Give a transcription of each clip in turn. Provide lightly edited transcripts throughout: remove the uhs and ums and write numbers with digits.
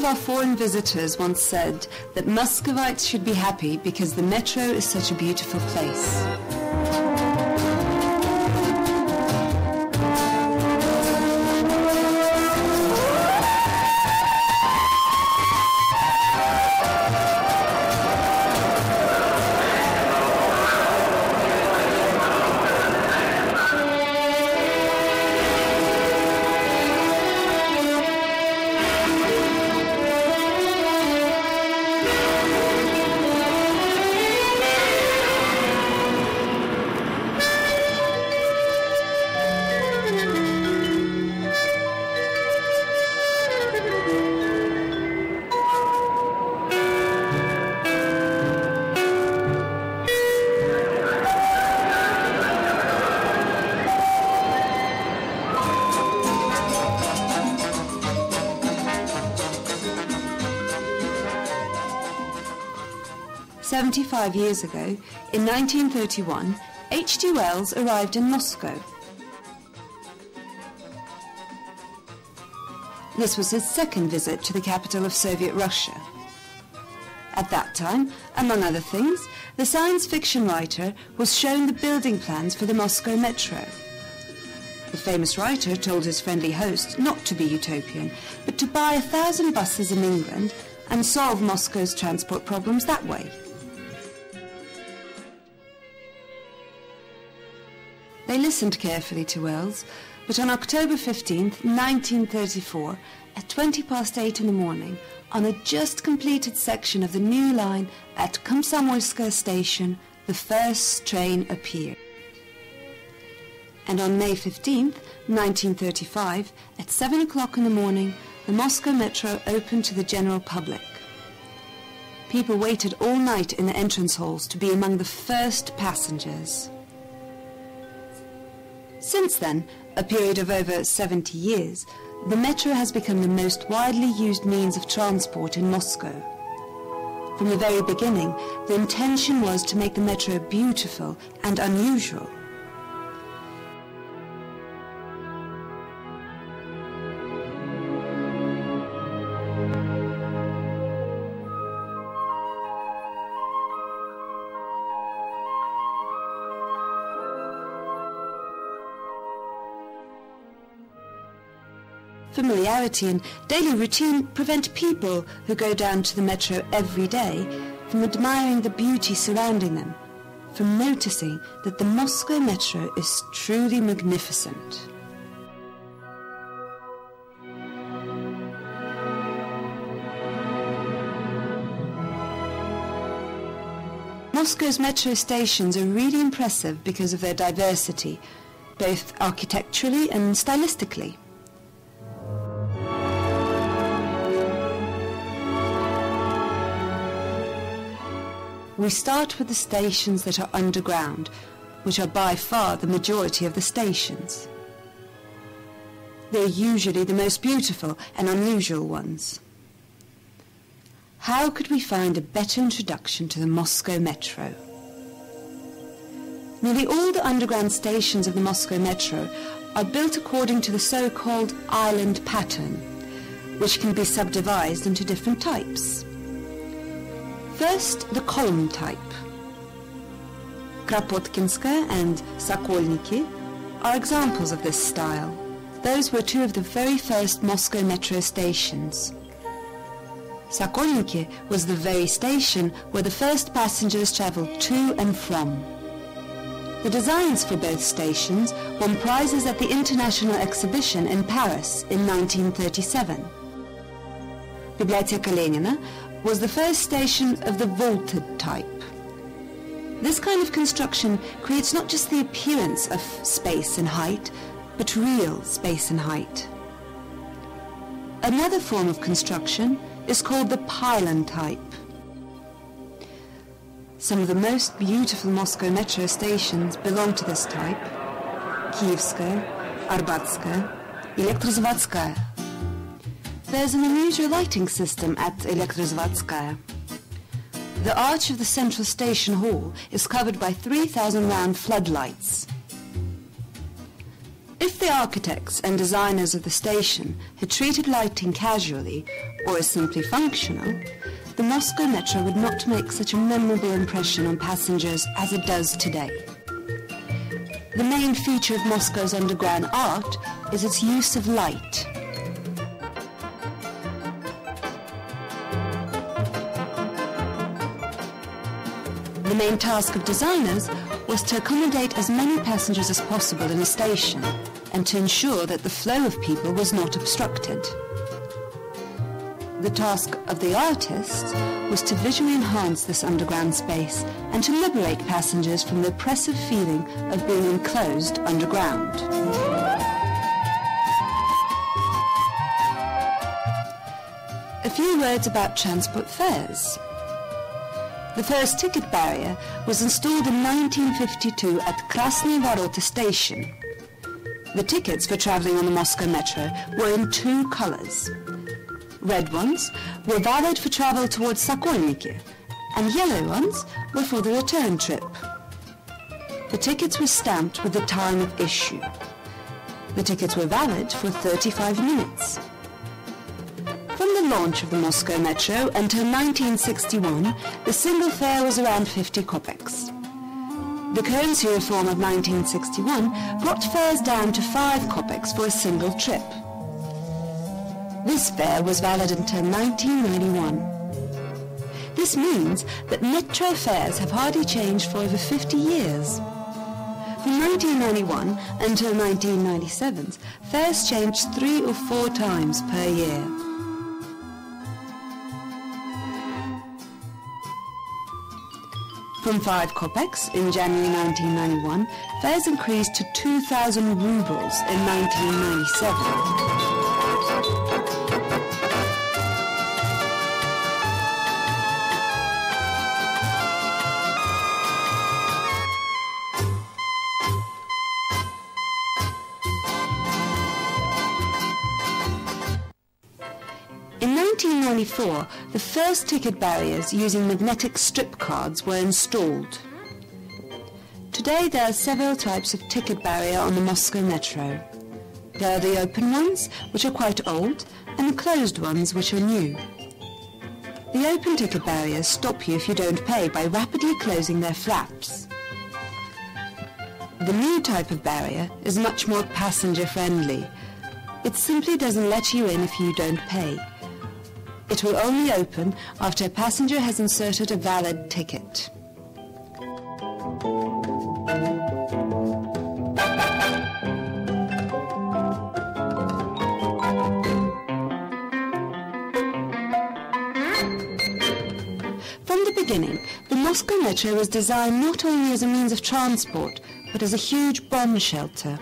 our foreign visitors once said that Muscovites should be happy because the metro is such a beautiful place. "75 years ago, in 1931, H.G. Wells arrived in Moscow. This was his second visit to the capital of Soviet Russia. At that time, among other things, the science fiction writer was shown the building plans for the Moscow metro. The famous writer told his friendly host not to be utopian, but to buy 1,000 buses in England and solve Moscow's transport problems that way. They listened carefully to Wells, but on October 15th, 1934, at 8:20 in the morning, on a just completed section of the new line at Komsomolskaya station, the first train appeared. And on May 15th, 1935, at 7 o'clock in the morning, the Moscow metro opened to the general public. People waited all night in the entrance halls to be among the first passengers. Since then, a period of over 70 years, the metro has become the most widely used means of transport in Moscow. From the very beginning, the intention was to make the metro beautiful and unusual. Familiarity and daily routine prevent people who go down to the metro every day from admiring the beauty surrounding them, from noticing that the Moscow metro is truly magnificent. Moscow's metro stations are really impressive because of their diversity, both architecturally and stylistically. We start with the stations that are underground, which are by far the majority of the stations. They're usually the most beautiful and unusual ones. How could we find a better introduction to the Moscow metro? Nearly all the underground stations of the Moscow metro are built according to the so-called island pattern, which can be subdivided into different types. First, the column type. Kropotkinskaya and Sokolniki are examples of this style. Those were two of the very first Moscow metro stations. Sokolniki was the very station where the first passengers travelled to and from. The designs for both stations won prizes at the International Exhibition in Paris in 1937. Biblioteka Lenina was the first station of the vaulted type. This kind of construction creates not just the appearance of space and height, but real space and height. Another form of construction is called the pylon type. Some of the most beautiful Moscow metro stations belong to this type: Kievskaya, Arbatskaya, Elektrozavodskaya. There's an unusual lighting system at Elektrozavodskaya. The arch of the central station hall is covered by 3,000 round floodlights. If the architects and designers of the station had treated lighting casually or as simply functional, the Moscow Metro would not make such a memorable impression on passengers as it does today. The main feature of Moscow's underground art is its use of light. The main task of designers was to accommodate as many passengers as possible in a station and to ensure that the flow of people was not obstructed. The task of the artists was to visually enhance this underground space and to liberate passengers from the oppressive feeling of being enclosed underground. A few words about transport fares. The first ticket barrier was installed in 1952 at Krasnye Varota station. The tickets for travelling on the Moscow Metro were in two colours. Red ones were valid for travel towards Sokolniki, and yellow ones were for the return trip. The tickets were stamped with the time of issue. The tickets were valid for 35 minutes. From the launch of the Moscow Metro until 1961, the single fare was around 50 kopecks. The currency reform of 1961 brought fares down to 5 kopecks for a single trip. This fare was valid until 1991. This means that metro fares have hardly changed for over 50 years. From 1991 until 1997, fares changed 3 or 4 times per year. From 5 kopecks in January 1991, fares increased to 2,000 rubles in 1997. In 1994, the first ticket barriers using magnetic strip cards were installed. Today there are several types of ticket barrier on the Moscow Metro. There are the open ones, which are quite old, and the closed ones, which are new. The open ticket barriers stop you if you don't pay by rapidly closing their flaps. The new type of barrier is much more passenger-friendly. It simply doesn't let you in if you don't pay. It will only open after a passenger has inserted a valid ticket. From the beginning, the Moscow Metro was designed not only as a means of transport, but as a huge bomb shelter.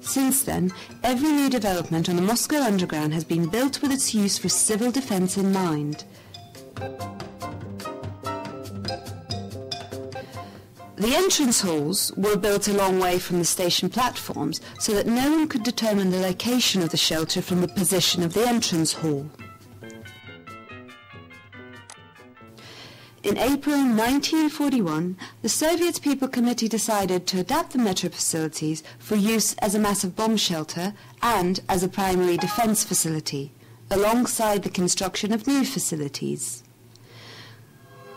Since then, every new development on the Moscow Underground has been built with its use for civil defence in mind. The entrance halls were built a long way from the station platforms so that no one could determine the location of the shelter from the position of the entrance hall. In April 1941, the Soviet People Committee decided to adapt the metro facilities for use as a massive bomb shelter and as a primary defence facility, alongside the construction of new facilities.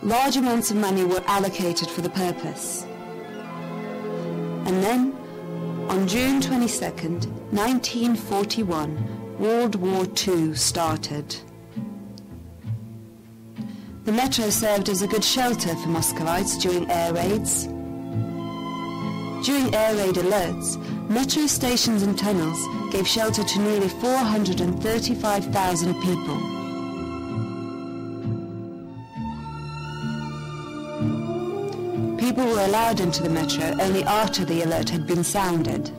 Large amounts of money were allocated for the purpose. And then, on June 22nd, 1941, World War II started. The metro served as a good shelter for Muscovites during air raids. During air raid alerts, metro stations and tunnels gave shelter to nearly 435,000 people. People were allowed into the metro only after the alert had been sounded.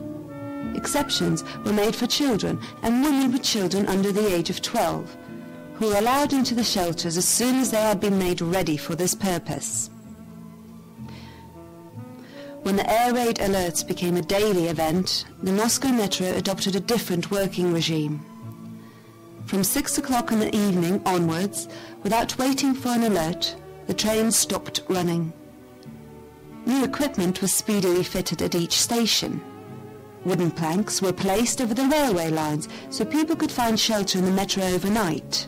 Exceptions were made for children and women with children under the age of 12, who were allowed into the shelters as soon as they had been made ready for this purpose. When the air raid alerts became a daily event, the Moscow Metro adopted a different working regime. From 6 o'clock in the evening onwards, without waiting for an alert, the train stopped running. New equipment was speedily fitted at each station. Wooden planks were placed over the railway lines so people could find shelter in the metro overnight.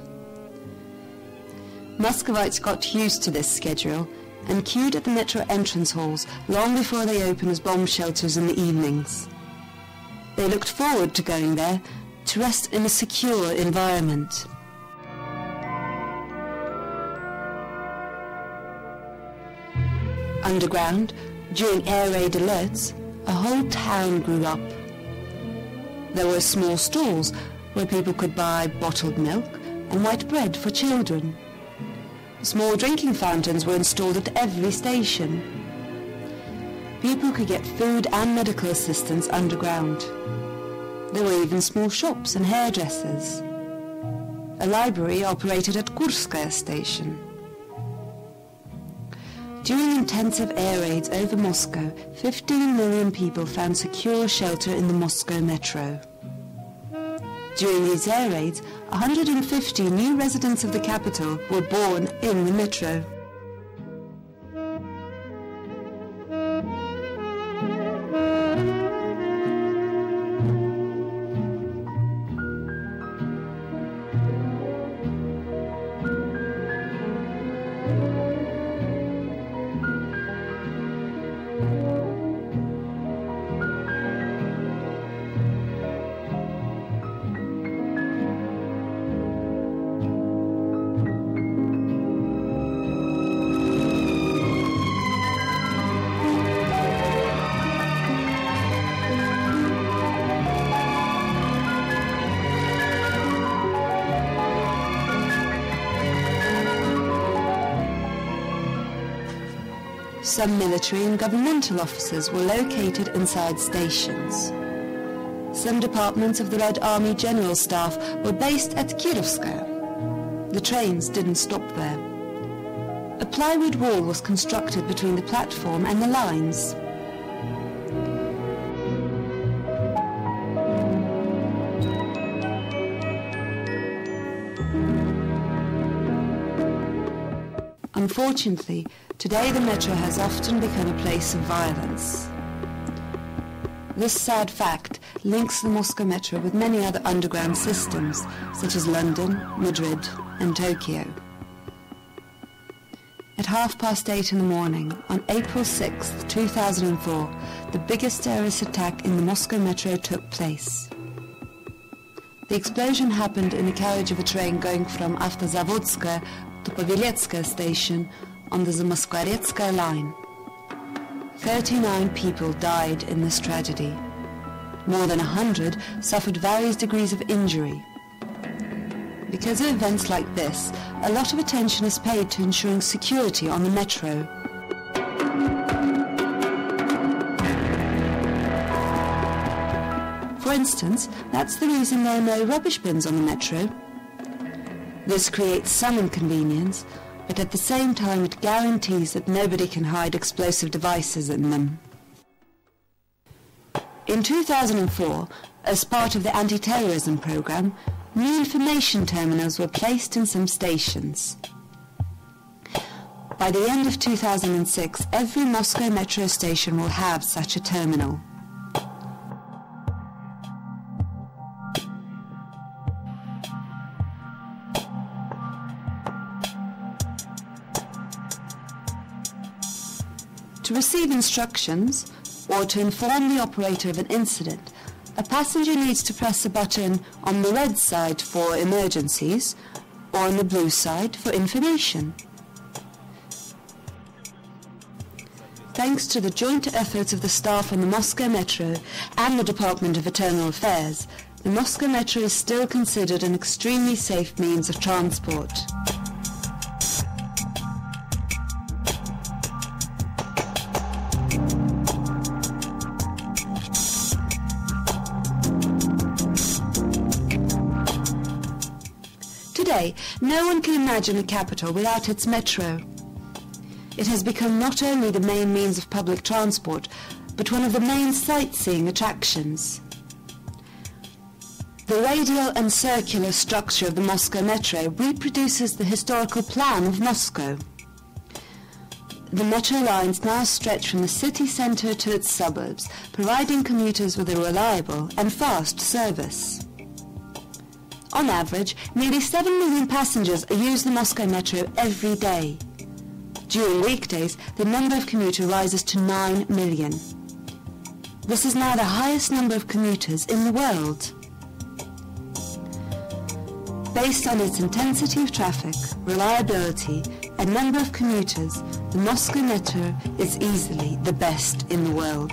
Muscovites got used to this schedule and queued at the metro entrance halls long before they opened as bomb shelters in the evenings. They looked forward to going there to rest in a secure environment. Underground, during air raid alerts, a whole town grew up. There were small stalls where people could buy bottled milk and white bread for children. Small drinking fountains were installed at every station. People could get food and medical assistance underground. There were even small shops and hairdressers. A library operated at Kurskaya station. During intensive air raids over Moscow, 15 million people found secure shelter in the Moscow metro. During these air raids, 150 new residents of the capital were born in the metro. Some military and governmental offices were located inside stations. Some departments of the Red Army General Staff were based at Kirovskaya. The trains didn't stop there. A plywood wall was constructed between the platform and the lines. Unfortunately, today the metro has often become a place of violence. This sad fact links the Moscow metro with many other underground systems, such as London, Madrid and Tokyo. At 8:30 in the morning, on April 6, 2004, the biggest terrorist attack in the Moscow metro took place. The explosion happened in the carriage of a train going from Avtozavodskaya to Paveletskaya station on the Zamoskvoretskaya line. 39 people died in this tragedy. More than 100 suffered various degrees of injury. Because of events like this, a lot of attention is paid to ensuring security on the metro. For instance, that's the reason there are no rubbish bins on the metro. This creates some inconvenience, but at the same time it guarantees that nobody can hide explosive devices in them. In 2004, as part of the anti-terrorism program, new information terminals were placed in some stations. By the end of 2006, every Moscow metro station will have such a terminal. To receive instructions, or to inform the operator of an incident, a passenger needs to press a button on the red side for emergencies, or on the blue side for information. Thanks to the joint efforts of the staff on the Moscow Metro and the Department of Internal Affairs, the Moscow Metro is still considered an extremely safe means of transport. Today, no one can imagine a capital without its metro. It has become not only the main means of public transport, but one of the main sightseeing attractions. The radial and circular structure of the Moscow Metro reproduces the historical plan of Moscow. The metro lines now stretch from the city centre to its suburbs, providing commuters with a reliable and fast service. On average, nearly 7 million passengers use the Moscow Metro every day. During weekdays, the number of commuters rises to 9 million. This is now the highest number of commuters in the world. Based on its intensity of traffic, reliability, and number of commuters, the Moscow Metro is easily the best in the world.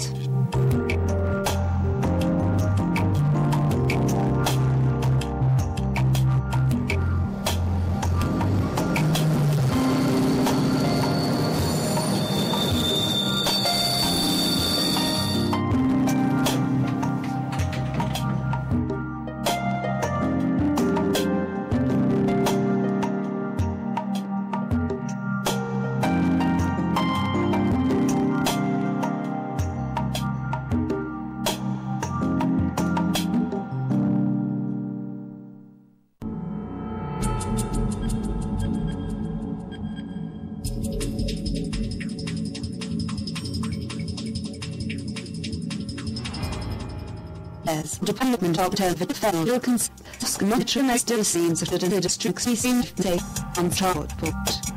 As Department of the Federal Consumer Scenes of the districts we seem to take on transport.